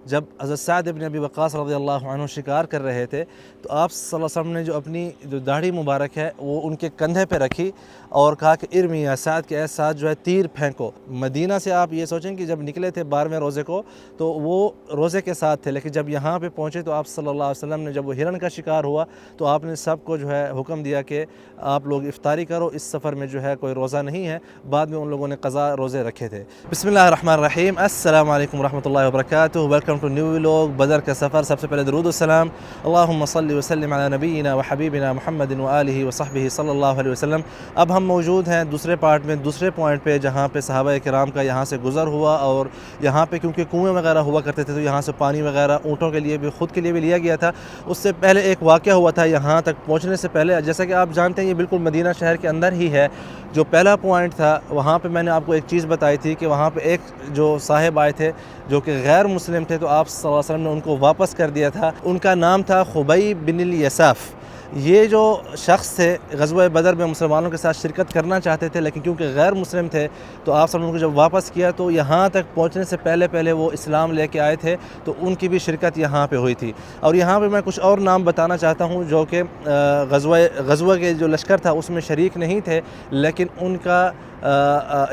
جب حضرت سعد ابن ابی وقاص رضی اللہ عنہ شکار کر رہے تھے تو آپ صلی اللہ علیہ وسلم نے جو اپنی داڑھی مبارک ہے وہ ان کے کندھے پہ رکھی اور کہا کہ ارمی یا سعد کے اے سعد جو ہے تیر پھینکو۔ مدینہ سے آپ یہ سوچیں کہ جب نکلے تھے 12ویں روزے کو تو وہ روزے کے ساتھ تھے، لیکن جب یہاں پہ پہنچے تو آپ صلی اللہ علیہ وسلم نے جب وہ ہرن کا شکار ہوا تو آپ نے سب کو جو ہے حکم دیا کہ آپ لوگ افطاری کرو، اس سفر میں جو ہے کوئی روزہ نہیں ہے۔ بعد میں ان لوگوں نے قضا روزے رکھے تھے۔ بسم اللہ الرحمن الرحیم، السلام علیکم ورحمۃ اللہ وبرکاتہ، ویلکم ٹو نیو ولاگ بدر کا سفر۔ سب سے پہلے درود السلام، اللہم صلی وسلم علی نبینا وحبیبنا محمد وآلہ وصحبہ صلی اللہ علیہ وسلم۔ اب ہم موجود ہیں دوسرے پارٹ میں، دوسرے پوائنٹ پہ، جہاں پہ صحابہ کرام کا یہاں سے گزر ہوا، اور یہاں پہ کیونکہ کنویں وغیرہ ہوا کرتے تھے تو یہاں سے پانی وغیرہ اونٹوں کے لیے بھی خود کے لیے بھی لیا گیا تھا۔ اس سے پہلے ایک واقعہ ہوا تھا یہاں تک پہنچنے سے پہلے، جیسا کہ آپ جانتے ہیں یہ بالکل مدینہ شہر کے اندر ہی ہے۔ جو پہلا پوائنٹ تھا وہاں پہ میں نے آپ کو ایک چیز بتائی تھی کہ وہاں پہ ایک جو صاحب آئے تھے جو کہ غیر مسلم تھے، تو آپ صلی اللہ علیہ وسلم نے ان کو واپس کر دیا تھا۔ ان کا نام تھا خبیب بن الیساف۔ یہ جو شخص تھے غزوہ بدر میں مسلمانوں کے ساتھ شرکت کرنا چاہتے تھے، لیکن کیونکہ غیر مسلم تھے تو آپ صلی اللہ علیہ وسلم کو جب واپس کیا تو یہاں تک پہنچنے سے پہلے وہ اسلام لے کے آئے تھے، تو ان کی بھی شرکت یہاں پہ ہوئی تھی۔ اور یہاں پہ میں کچھ اور نام بتانا چاہتا ہوں جو کہ غزوہ کے جو لشکر تھا اس میں شریک نہیں تھے، لیکن ان کا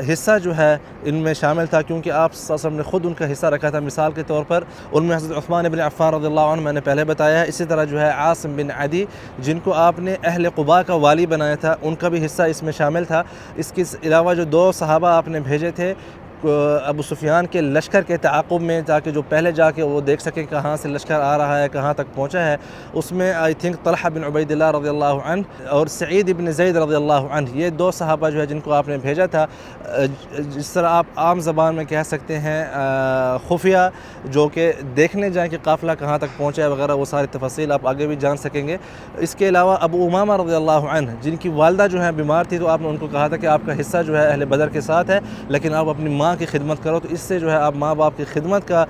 حصہ جو ہے ان میں شامل تھا، کیونکہ آپ صلی اللہ علیہ وسلم نے خود ان کا حصہ رکھا تھا۔ مثال کے طور پر ان میں حضرت عثمان بن عفان رضی اللہ عنہ میں نے پہلے بتایا ہے، اسی طرح جو ہے عاصم بن عدی جن کو آپ نے اہل قباء کا والی بنایا تھا، ان کا بھی حصہ اس میں شامل تھا۔ اس کے علاوہ جو 2 صحابہ آپ نے بھیجے تھے ابو سفیان کے لشکر کے تعاقب میں، تاکہ جو پہلے جا کے وہ دیکھ سکیں کہاں سے لشکر آ رہا ہے، کہاں تک پہنچا ہے، اس میں آئی تھنک طلحہ بن عبید اللہ رضی اللہ عنہ اور سعید بن زید رضی اللہ عنہ، یہ 2 صحابہ جو ہے جن کو آپ نے بھیجا تھا، جس طرح آپ عام زبان میں کہہ سکتے ہیں خفیہ، جو کہ دیکھنے جائیں کہ قافلہ کہاں تک پہنچا ہے وغیرہ، وہ ساری تفاصیل آپ آگے بھی جان سکیں گے۔ اس کے علاوہ ابو امامہ رضی اللہ عنہ جن کی والدہ جو ہے بیمار تھی، تو آپ نے ان کو کہا تھا کہ آپ کا حصہ جو ہے اہل بدر کے ساتھ ہے، لیکن آپ اپنی ماں کی خدمت کرو۔ تو اس سے جو ہے آپ ماں باپ کی خدمت کا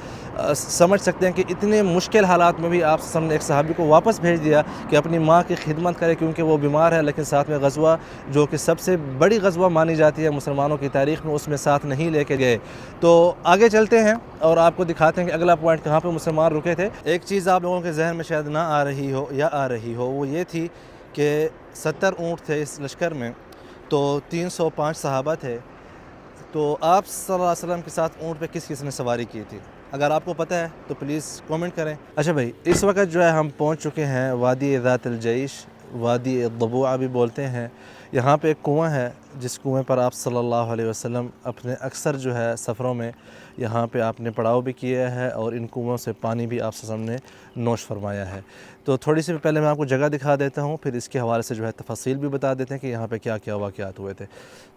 سمجھ سکتے ہیں کہ اتنے مشکل حالات میں بھی آپ صلی اللہ علیہ وسلم نے ایک صحابی کو واپس بھیج دیا کہ اپنی ماں کی خدمت کرے، کیونکہ وہ بیمار ہے، لیکن ساتھ میں غزوہ جو کہ سب سے بڑی غزوہ مانی جاتی ہے مسلمانوں کی تاریخ میں، اس میں ساتھ نہیں لے کے گئے۔ تو آگے چلتے ہیں اور آپ کو دکھاتے ہیں کہ اگلا پوائنٹ کہاں پہ مسلمان رکے تھے۔ ایک چیز آپ لوگوں کے ذہن میں شاید نہ آ رہی ہو یا آ رہی ہو، وہ یہ تھی کہ 70 اونٹ تھے اس لشکر میں، تو 305 صحابہ تھے، تو آپ صلی اللہ علیہ وسلم کے ساتھ اونٹ پہ کس کس نے سواری کی تھی؟ اگر آپ کو پتہ ہے تو پلیز کومنٹ کریں۔ اچھا بھائی، اس وقت جو ہے ہم پہنچ چکے ہیں وادی ذات الجیش، وادی الضبوع بھی بولتے ہیں۔ یہاں پہ ایک کنواں ہے جس کنویں پر آپ صلی اللہ علیہ وسلم اپنے اکثر جو ہے سفروں میں یہاں پہ آپ نے پڑاؤ بھی کیا ہے، اور ان کنووں سے پانی بھی آپ صلی اللہ علیہ وسلم نے نوش فرمایا ہے۔ تو تھوڑی سی پہلے میں آپ کو جگہ دکھا دیتا ہوں، پھر اس کے حوالے سے جو ہے تفاصیل بھی بتا دیتے ہیں کہ یہاں پہ کیا کیا واقعات ہوئے تھے۔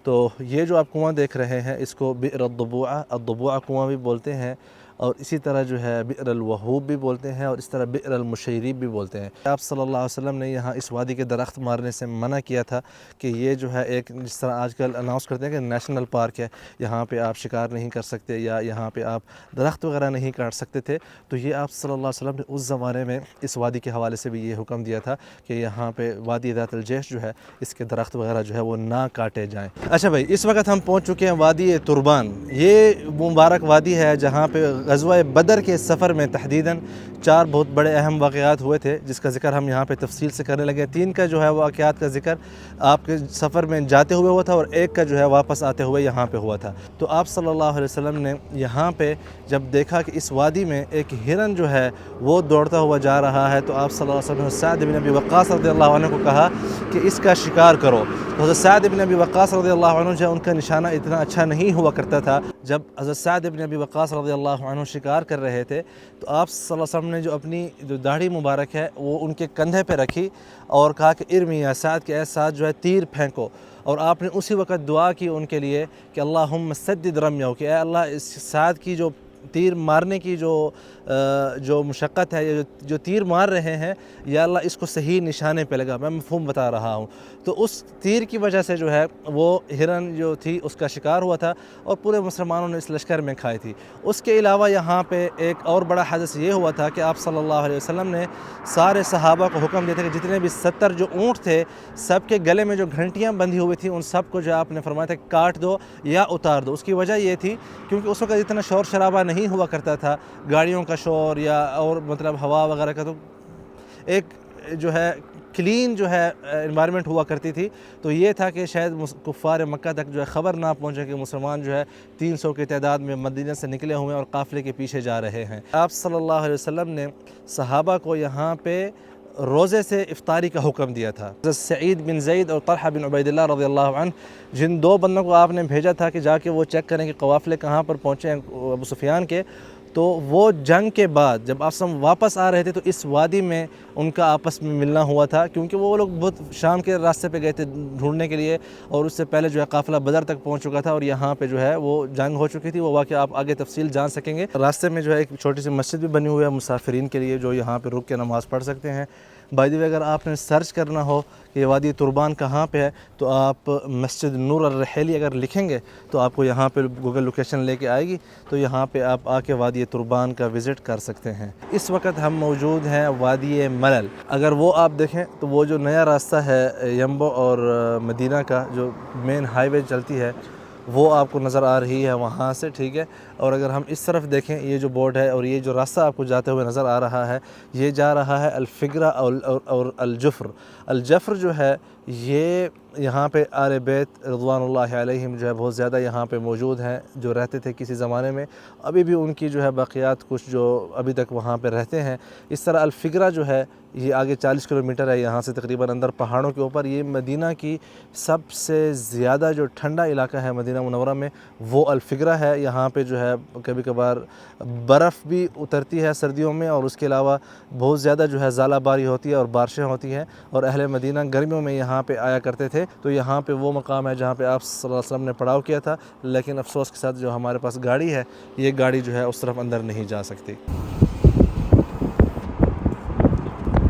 تو یہ جو آپ کنواں دیکھ رہے ہیں اس کو بئر الضبوع کنواں بھی بولتے ہیں، اور اسی طرح جو ہے بئر الوہوب بھی بولتے ہیں، اور اس طرح بئر المشیریب بھی بولتے ہیں۔ آپ صلی اللہ علیہ وسلم نے یہاں اس وادی کے درخت مارنے سے منع کیا تھا کہ یہ جو ہے ایک، جس طرح آج کل اناؤنس کرتے ہیں کہ نیشنل پارک ہے، یہاں پہ آپ شکار نہیں کر سکتے یا یہاں پہ آپ درخت وغیرہ نہیں کاٹ سکتے تھے، تو یہ آپ صلی اللہ علیہ وسلم نے اس زمانے میں اس وادی کے حوالے سے بھی یہ حکم دیا تھا کہ یہاں پہ وادی ذات الجیش جو ہے اس کے درخت وغیرہ جو ہے وہ نہ کاٹے جائیں۔ اچھا بھائی، اس وقت ہم پہنچ چکے ہیں وادی تربان۔ یہ مبارک وادی ہے جہاں پہ غزوہ بدر کے سفر میں تحدیداً 4 بہت بڑے اہم واقعات ہوئے تھے، جس کا ذکر ہم یہاں پہ تفصیل سے کرنے لگے۔ 3 کا جو ہے واقعات کا ذکر آپ کے سفر میں جاتے ہوئے ہوا تھا، اور 1 کا جو ہے واپس آتے ہوئے یہاں پہ ہوا تھا۔ تو آپ صلی اللہ علیہ وسلم نے یہاں پہ جب دیکھا کہ اس وادی میں ایک ہرن جو ہے وہ دوڑتا ہوا جا رہا ہے، تو آپ صلی اللہ علیہ وسلم نے سعد بن ابی وقاص رضی اللہ عنہ کو کہا کہ اس کا شکار کرو۔ تو حضرت سعد بن ابی وقاص رضی اللہ عنہ جو ان کا نشانہ اتنا اچھا نہیں ہوا کرتا تھا۔ جب حضرت سعد بن ابی وقاص رضی اللہ عنہ شکار کر رہے تھے تو آپ صلی اللہ علیہ وسلم نے جو اپنی داڑھی مبارک ہے وہ ان کے کندھے پہ رکھی اور کہا کہ ارمی یا سعد کے اے سعد جو ہے تیر پھینکو، اور آپ نے اسی وقت دعا کی ان کے لیے کہ اللہم سدد رمیہ، کہ اے اللہ اس سعد کی جو تیر مارنے کی جو مشقت ہے، جو تیر مار رہے ہیں، یا اللہ اس کو صحیح نشانے پہ لگا۔ میں مفہوم بتا رہا ہوں۔ تو اس تیر کی وجہ سے جو ہے وہ ہرن جو تھی اس کا شکار ہوا تھا، اور پورے مسلمانوں نے اس لشکر میں کھائی تھی۔ اس کے علاوہ یہاں پہ ایک اور بڑا حدث یہ ہوا تھا کہ آپ صلی اللہ علیہ وسلم نے سارے صحابہ کو حکم دیا تھا کہ جتنے بھی 70 جو اونٹ تھے، سب کے گلے میں جو گھنٹیاں بندھی ہوئی تھیں ان سب کو جو آپ نے فرمایا تھا کاٹ دو یا اتار دو۔ اس کی وجہ یہ تھی کیونکہ اس وقت اتنا شور شرابہ نہیں ہوا کرتا تھا گاڑیوں کا شور یا اور مطلب ہوا وغیرہ کا، تو ایک جو ہے کلین جو ہے انوائرمنٹ ہوا کرتی تھی، تو یہ تھا کہ شاید کفار مکہ تک جو ہے خبر نہ پہنچے کہ مسلمان جو ہے 300 کی تعداد میں مدینہ سے نکلے ہوئے ہیں اور قافلے کے پیچھے جا رہے ہیں۔ آپ صلی اللہ علیہ وسلم نے صحابہ کو یہاں پہ روزے سے افطاری کا حکم دیا تھا۔ حضرت سعید بن زید اور طلحہ بن عبید اللہ رضی اللہ عنہ، جن دو بندوں کو آپ نے بھیجا تھا کہ جا کے وہ چیک کریں کہ قافلے کہاں پر پہنچے ہیں ابو سفیان کے، تو وہ جنگ کے بعد جب آپ سب واپس آ رہے تھے تو اس وادی میں ان کا آپس میں ملنا ہوا تھا، کیونکہ وہ لوگ بہت شام کے راستے پہ گئے تھے ڈھونڈنے کے لیے، اور اس سے پہلے جو ہے قافلہ بدر تک پہنچ چکا تھا اور یہاں پہ جو ہے وہ جنگ ہو چکی تھی۔ وہ واقعہ آپ آگے تفصیل جان سکیں گے۔ راستے میں جو ہے ایک چھوٹی سی مسجد بھی بنی ہوئی ہے مسافرین کے لیے، جو یہاں پہ رک کے نماز پڑھ سکتے ہیں۔ بائی دی وے اگر آپ نے سرچ کرنا ہو کہ یہ وادی تربان کہاں پہ ہے، تو آپ مسجد نور الرحیلی اگر لکھیں گے تو آپ کو یہاں پہ گوگل لوکیشن لے کے آئے گی، تو یہاں پہ آپ آ کے وادی تربان کا وزٹ کر سکتے ہیں۔ اس وقت ہم موجود ہیں وادی ملل۔ اگر وہ آپ دیکھیں تو وہ جو نیا راستہ ہے یمبو اور مدینہ کا جو مین ہائی وے چلتی ہے، وہ آپ کو نظر آ رہی ہے وہاں سے، ٹھیک ہے۔ اور اگر ہم اس طرف دیکھیں، یہ جو بورڈ ہے اور یہ جو راستہ آپ کو جاتے ہوئے نظر آ رہا ہے، یہ جا رہا ہے الفگرہ اور الجفر۔ الجفر جو ہے یہ یہاں پہ آل بیت رضوان اللہ علیہم جو ہے بہت زیادہ یہاں پہ موجود ہیں، جو رہتے تھے کسی زمانے میں، ابھی بھی ان کی جو ہے باقیات کچھ جو ابھی تک وہاں پہ رہتے ہیں۔ اس طرح الفگرہ جو ہے یہ آگے 40 کلومیٹر ہے یہاں سے تقریباً اندر پہاڑوں کے اوپر۔ یہ مدینہ کی سب سے زیادہ جو ٹھنڈا علاقہ ہے مدینہ منورہ میں، وہ الفگرہ ہے۔ یہاں پہ جو ہے کبھی کبھار برف بھی اترتی ہے سردیوں میں، اور اس کے علاوہ بہت زیادہ جو ہے ژالہ باری ہوتی ہے اور بارشیں ہوتی ہیں، اور اہل مدینہ گرمیوں میں یہاں پہ آیا کرتے تھے۔ تو یہاں پہ وہ مقام ہے جہاں پہ آپ صلی اللہ علیہ وسلم نے پڑاؤ کیا تھا، لیکن افسوس کے ساتھ جو ہمارے پاس گاڑی ہے، یہ گاڑی جو ہے اس طرف اندر نہیں جا سکتی۔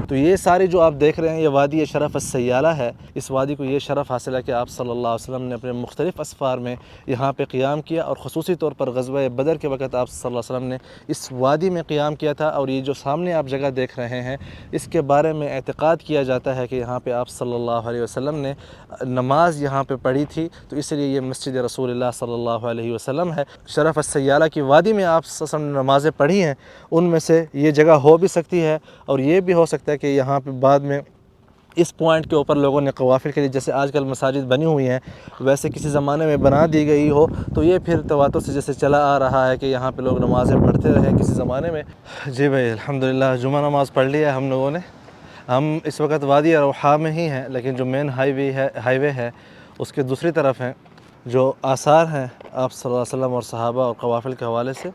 تو یہ ساری جو آپ دیکھ رہے ہیں یہ وادی شرف السیالہ ہے۔ اس وادی کو یہ شرف حاصل ہے کہ آپ صلی اللہ علیہ وسلم نے اپنے مختلف اسفار میں یہاں پہ قیام کیا، اور خصوصی طور پر غزوہ بدر کے وقت آپ صلی اللہ علیہ وسلم نے اس وادی میں قیام کیا تھا۔ اور یہ جو سامنے آپ جگہ دیکھ رہے ہیں، اس کے بارے میں اعتقاد کیا جاتا ہے کہ یہاں پہ آپ صلی اللہ علیہ وسلم نے نماز یہاں پہ پڑھی تھی، تو اس لیے یہ مسجد رسول اللہ صلی اللہ علیہ وسلم ہے۔ شرف السیالہ کی وادی میں آپ صلی اللہ علیہ وسلم نے نمازیں پڑھی ہیں، ان میں سے یہ جگہ ہو بھی سکتی ہے، اور یہ بھی ہو سکتا ہے کہ یہاں پہ بعد میں اس پوائنٹ کے اوپر لوگوں نے قوافل کے لیے، جیسے آج کل مساجد بنی ہوئی ہیں، ویسے کسی زمانے میں بنا دی گئی ہو، تو یہ پھر تواتر سے جیسے چلا آ رہا ہے کہ یہاں پہ لوگ نمازیں پڑھتے رہے کسی زمانے میں۔ جی بھائی الحمدللہ جمعہ نماز پڑھ لیا ہم لوگوں نے۔ ہم اس وقت وادی روحا میں ہی ہیں، لیکن جو مین ہائی وے ہے اس کے دوسری طرف ہیں جو آثار ہیں آپ صلی اللہ علیہ وسلم اور صحابہ اور قوافل کے حوالے سے،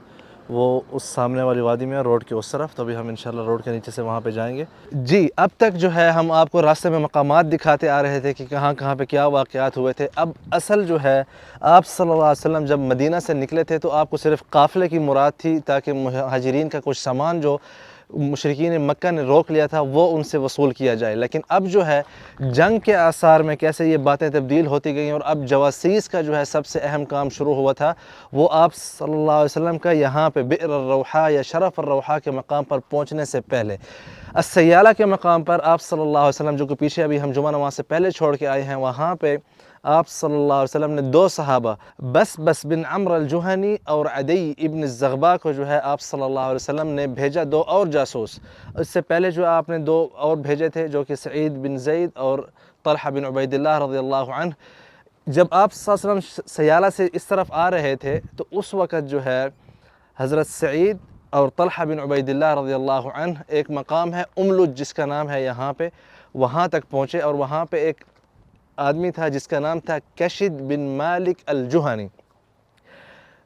وہ اس سامنے والی وادی میں روڈ کے اس طرف۔ تو ابھی ہم انشاءاللہ روڈ کے نیچے سے وہاں پہ جائیں گے۔ جی اب تک جو ہے ہم آپ کو راستے میں مقامات دکھاتے آ رہے تھے کہ کہاں کہاں پہ کیا واقعات ہوئے تھے۔ اب اصل جو ہے آپ صلی اللہ علیہ وسلم جب مدینہ سے نکلے تھے تو آپ کو صرف قافلے کی مراد تھی، تاکہ مہاجرین کا کچھ سامان جو مشرکین مکہ نے روک لیا تھا وہ ان سے وصول کیا جائے۔ لیکن اب جو ہے جنگ کے آثار میں کیسے یہ باتیں تبدیل ہوتی گئیں، اور اب جواسیس کا جو ہے سب سے اہم کام شروع ہوا تھا، وہ آپ صلی اللہ علیہ وسلم کا یہاں پہ بئر الروحا یا شرف الروحا کے مقام پر پہنچنے سے پہلے، السیالہ کے مقام پر آپ صلی اللہ علیہ وسلم، جو کہ پیچھے ابھی ہم جمعہ نماز سے پہلے چھوڑ کے آئے ہیں، وہاں پہ آپ صلی اللہ علیہ وسلم نے دو صحابہ بس بن عمرو الجہنی اور عدی ابن الزغبا کو جو ہے آپ صلی اللہ علیہ وسلم نے بھیجا، دو اور جاسوس۔ اس سے پہلے جو آپ نے دو اور بھیجے تھے، جو کہ سعید بن زید اور طلحہ بن عبید اللہ رضی اللہ عنہ۔ جب آپ صلی اللہ علیہ وسلم سیالہ سے اس طرف آ رہے تھے تو اس وقت جو ہے حضرت سعید اور طلحہ بن عبید اللہ رضی اللہ عنہ ایک مقام ہے املج جس کا نام ہے، یہاں پہ وہاں تک پہنچے، اور وہاں پہ ایک آدمی تھا جس کا نام تھا کشد بن مالک الجہنی۔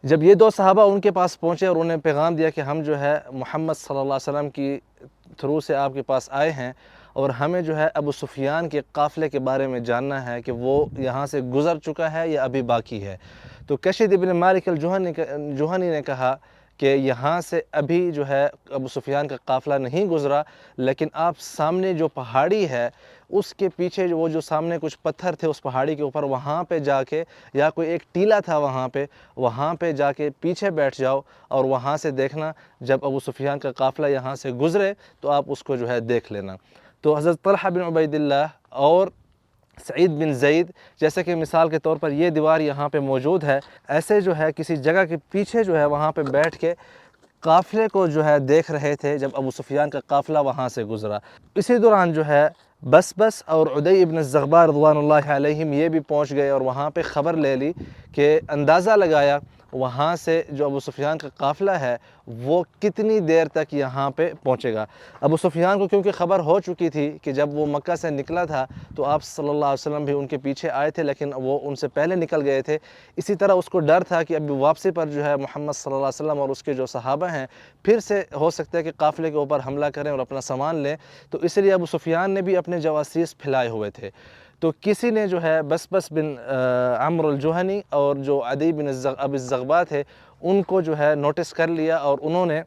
جب یہ دو صحابہ ان کے پاس پہنچے اور انہیں پیغام دیا کہ ہم جو ہے محمد صلی اللہ علیہ وسلم کی تھرو سے آپ کے پاس آئے ہیں، اور ہمیں جو ہے ابو سفیان کے قافلے کے بارے میں جاننا ہے کہ وہ یہاں سے گزر چکا ہے یا ابھی باقی ہے، تو کشد بن مالک الجہنی نے کہا کہ یہاں سے ابھی جو ہے ابو سفیان کا قافلہ نہیں گزرا، لیکن آپ سامنے جو پہاڑی ہے اس کے پیچھے وہ جو سامنے کچھ پتھر تھے اس پہاڑی کے اوپر، وہاں پہ جا کے، یا کوئی ایک ٹیلہ تھا وہاں پہ جا کے پیچھے بیٹھ جاؤ، اور وہاں سے دیکھنا جب ابو سفیان کا قافلہ یہاں سے گزرے تو آپ اس کو جو ہے دیکھ لینا۔ تو حضرت طلحہ بن عبید اللہ اور سعید بن زید، جیسے کہ مثال کے طور پر یہ دیوار یہاں پہ موجود ہے، ایسے جو ہے کسی جگہ کے پیچھے جو ہے وہاں پہ بیٹھ کے قافلے کو جو ہے دیکھ رہے تھے جب ابو سفیان کا قافلہ وہاں سے گزرا۔ اسی دوران جو ہے بس اور عدی ابن الزغبا رضوان اللہ علیہم یہ بھی پہنچ گئے اور وہاں پہ خبر لے لی کہ اندازہ لگایا وہاں سے جو ابو سفیان کا قافلہ ہے وہ کتنی دیر تک یہاں پہ پہنچے گا۔ ابو سفیان کو کیونکہ خبر ہو چکی تھی کہ جب وہ مکہ سے نکلا تھا تو آپ صلی اللہ علیہ وسلم بھی ان کے پیچھے آئے تھے، لیکن وہ ان سے پہلے نکل گئے تھے۔ اسی طرح اس کو ڈر تھا کہ ابھی واپسی پر جو ہے محمد صلی اللہ علیہ وسلم اور اس کے جو صحابہ ہیں پھر سے ہو سکتا ہے کہ قافلے کے اوپر حملہ کریں اور اپنا سامان لیں، تو اس لیے ابو سفیان نے بھی اپنے جواسیس پھیلائے ہوئے تھے۔ تو کسی نے جو ہے بس بن عمرو الجہنی اور جو عدی بن ابی الزغبا تھے ان کو جو ہے نوٹس کر لیا اور انہوں نے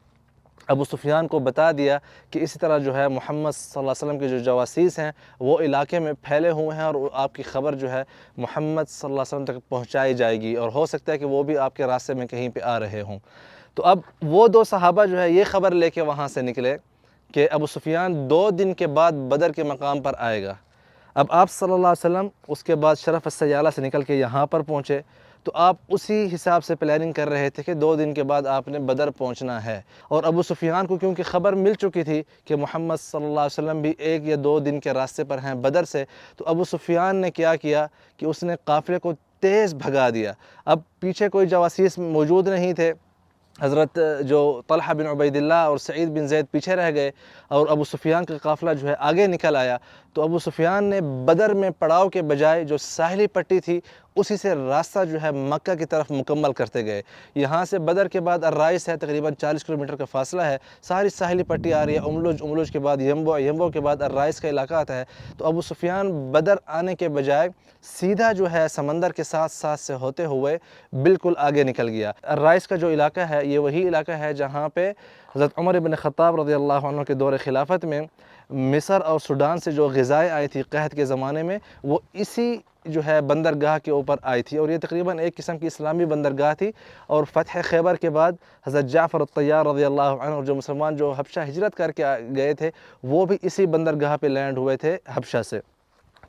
ابو سفیان کو بتا دیا کہ اسی طرح جو ہے محمد صلی اللہ علیہ وسلم کے جو جواسیس ہیں وہ علاقے میں پھیلے ہوئے ہیں اور آپ کی خبر جو ہے محمد صلی اللہ علیہ وسلم تک پہنچائی جائے گی، اور ہو سکتا ہے کہ وہ بھی آپ کے راستے میں کہیں پہ آ رہے ہوں۔ تو اب وہ دو صحابہ جو ہے یہ خبر لے کے وہاں سے نکلے کہ ابو سفیان 2 دن کے بعد بدر کے مقام پر آئے گا۔ اب آپ صلی اللہ علیہ وسلم اس کے بعد شرف السیالہ سے نکل کے یہاں پر پہنچے، تو آپ اسی حساب سے پلاننگ کر رہے تھے کہ 2 دن کے بعد آپ نے بدر پہنچنا ہے، اور ابو سفیان کو کیونکہ خبر مل چکی تھی کہ محمد صلی اللہ علیہ وسلم بھی 1 یا 2 دن کے راستے پر ہیں بدر سے، تو ابو سفیان نے کیا کیا کہ اس نے قافلے کو تیز بھگا دیا۔ اب پیچھے کوئی جواسیس موجود نہیں تھے، حضرت جو طلحہ بن عبید اللہ اور سعید بن زید پیچھے رہ گئے اور ابو سفیان کا قافلہ جو ہے آگے نکل آیا۔ تو ابو سفیان نے بدر میں پڑاؤ کے بجائے جو ساحلی پٹی تھی اسی سے راستہ جو ہے مکہ کی طرف مکمل کرتے گئے۔ یہاں سے بدر کے بعد الرائس ہے، تقریباً 40 کلومیٹر کا فاصلہ ہے، ساری ساحلی پٹی آ رہی ہے، املج کے بعد یمبو کے بعد الرائس کا علاقہ آتا ہے۔ تو ابو سفیان بدر آنے کے بجائے سیدھا جو ہے سمندر کے ساتھ سے ہوتے ہوئے بالکل آگے نکل گیا۔ الرائس کا جو علاقہ ہے یہ وہی علاقہ ہے جہاں پہ حضرت عمر بن خطاب رضی اللہ عنہ کے دور خلافت میں مصر اور سوڈان سے جو غذائیں آئی تھی قحط کے زمانے میں، وہ اسی جو ہے بندرگاہ کے اوپر آئی تھی، اور یہ تقریباً ایک قسم کی اسلامی بندرگاہ تھی۔ اور فتح خیبر کے بعد حضرت جعفر الطیار رضی اللہ عنہ اور جو مسلمان جو حبشہ ہجرت کر کے گئے تھے وہ بھی اسی بندرگاہ پہ لینڈ ہوئے تھے حبشہ سے۔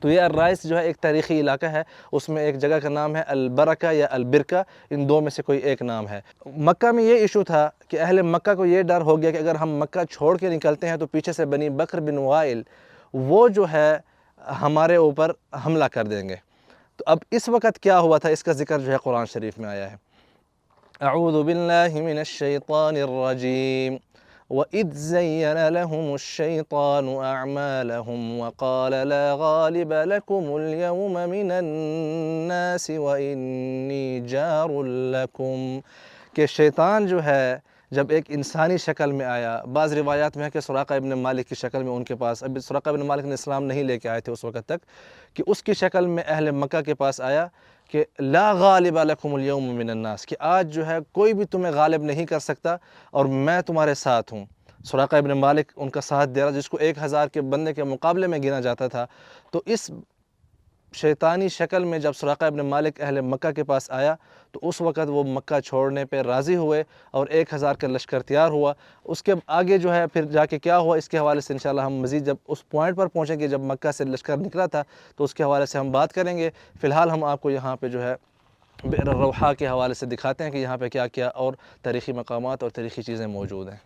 تو یہ الرائس جو ہے ایک تاریخی علاقہ ہے، اس میں ایک جگہ کا نام ہے البرکہ یا البرکہ، ان دو میں سے کوئی ایک نام ہے۔ مکہ میں یہ ایشو تھا کہ اہل مکہ کو یہ ڈر ہو گیا کہ اگر ہم مکہ چھوڑ کے نکلتے ہیں تو پیچھے سے بنی بکر بن وائل وہ جو ہے ہمارے اوپر حملہ کر دیں گے۔ تو اب اس وقت کیا ہوا تھا، اس کا ذکر جو ہے قرآن شریف میں آیا ہے۔ اعوذ باللہ من الشیطان الرجیم وَإِذْ زَيَّنَ لَهُمُ الشَّيْطَانُ أَعْمَالَهُمْ وَقَالَ لَا غَالِبَ لَكُمُ الْيَوْمَ مِنَ النَّاسِ وَإِنِّي جَارٌ لَكُمْ، کہ شیطان جو ہے جب ایک انسانی شکل میں آیا، بعض روایات میں ہے کہ سراقہ ابن مالک کی شکل میں ان کے پاس، ابھی سراقہ ابن مالک نے اسلام نہیں لے کے آئے تھے اس وقت تک، کہ اس کی شکل میں اہل مکہ کے پاس آیا کہ لا غالب لکم اليوم من الناس، کہ آج جو ہے کوئی بھی تمہیں غالب نہیں کر سکتا اور میں تمہارے ساتھ ہوں۔ سراقہ ابن مالک ان کا ساتھ دے رہا جس کو 1000 کے بندے کے مقابلے میں گنا جاتا تھا۔ تو اس شیطانی شکل میں جب سراقہ ابن مالک اہل مکہ کے پاس آیا تو اس وقت وہ مکہ چھوڑنے پہ راضی ہوئے اور 1000 کا لشکر تیار ہوا۔ اس کے آگے جو ہے پھر جا کے کیا ہوا اس کے حوالے سے انشاءاللہ ہم مزید جب اس پوائنٹ پر پہنچیں گے جب مکہ سے لشکر نکلا تھا تو اس کے حوالے سے ہم بات کریں گے۔ فی الحال ہم آپ کو یہاں پہ جو ہے بئر الروحہ کے حوالے سے دکھاتے ہیں کہ یہاں پہ کیا کیا اور تاریخی مقامات اور تاریخی چیزیں موجود ہیں۔